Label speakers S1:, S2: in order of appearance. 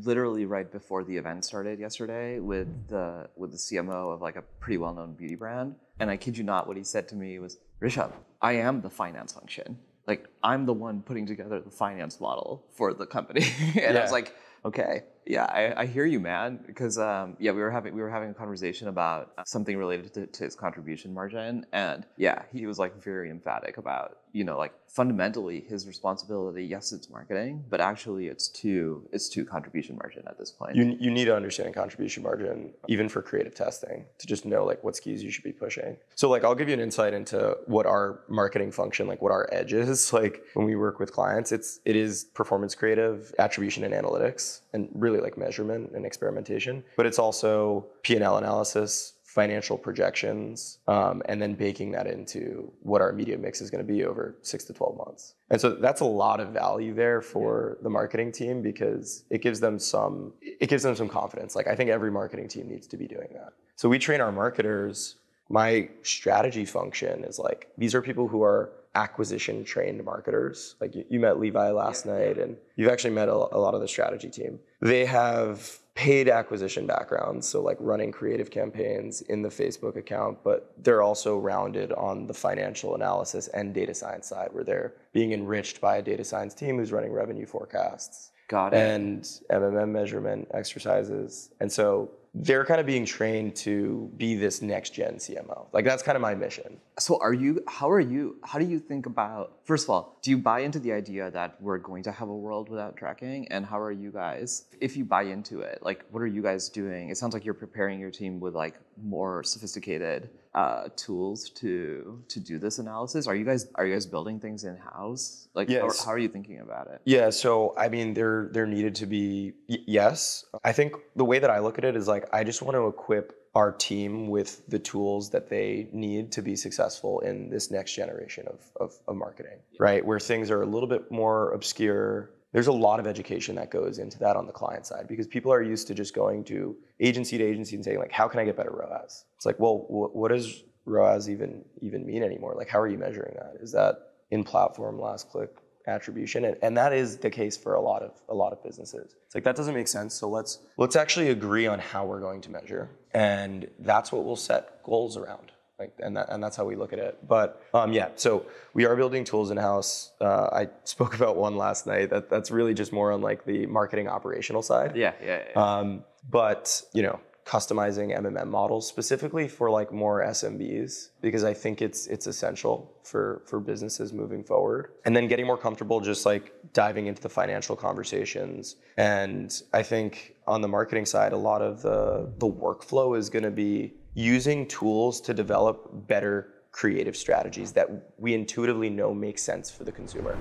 S1: literally right before the event started yesterday with the CMO of like a pretty well-known beauty brand. And I kid you not, what he said to me was, Rishabh, I am the finance function. Like, I'm the one putting together the finance model for the company. And I was like, okay, yeah, I hear you, man. Because we were having a conversation about something related to his contribution margin, and yeah, he was like very emphatic about, like fundamentally his responsibility. Yes, it's marketing, but actually it's to contribution margin at this point.
S2: You need to understand contribution margin, even for creative testing, to just know like what SKUs you should be pushing. So like I'll give you an insight into what our marketing function, like what our edge is. Like when we work with clients, it is performance creative, attribution and analytics, and really like measurement and experimentation. But it's also P&L analysis, financial projections, and then baking that into what our media mix is going to be over 6 to 12 months. And so that's a lot of value there for the marketing team, because it gives them some confidence. Like I think every marketing team needs to be doing that. So we train our marketers. My strategy function is like, these are people who are acquisition trained marketers. Like you met Levi last night, and you've actually met a lot of the strategy team. They have paid acquisition backgrounds, so like running creative campaigns in the Facebook account, but they're also rounded on the financial analysis and data science side, where they're being enriched by a data science team who's running revenue forecasts.
S1: Got it.
S2: And MMM measurement exercises. And so they're kind of being trained to be this next gen CMO. Like that's kind of my mission.
S1: So how do you think about, first of all, do you buy into the idea that we're going to have a world without tracking? And how are you guys, if you buy into it, like what are you guys doing? It sounds like you're preparing your team with like more sophisticated tools to do this analysis. Are you guys building things in-house? Like
S2: yes.
S1: How are you thinking about it?
S2: Yeah, so I mean there needed to be, yes. I think the way that I look at it is like, I just want to equip our team with the tools that they need to be successful in this next generation of marketing, right? Where things are a little bit more obscure. There's a lot of education that goes into that on the client side, because people are used to just going to agency and saying like, how can I get better ROAS? It's like, well, what does ROAS even mean anymore? Like, how are you measuring that? Is that in platform, last click, attribution? And that is the case for a lot of businesses. It's like, that doesn't make sense. So let's actually agree on how we're going to measure. And that's what we'll set goals around. Like, and that's how we look at it. But so we are building tools in-house. I spoke about one last night. That's really just more on like the marketing operational side.
S1: Yeah.
S2: But customizing MMM models specifically for like more SMBs, because I think it's essential for businesses moving forward. And then getting more comfortable just like diving into the financial conversations. And I think on the marketing side, a lot of the workflow is going to be using tools to develop better creative strategies that we intuitively know make sense for the consumer.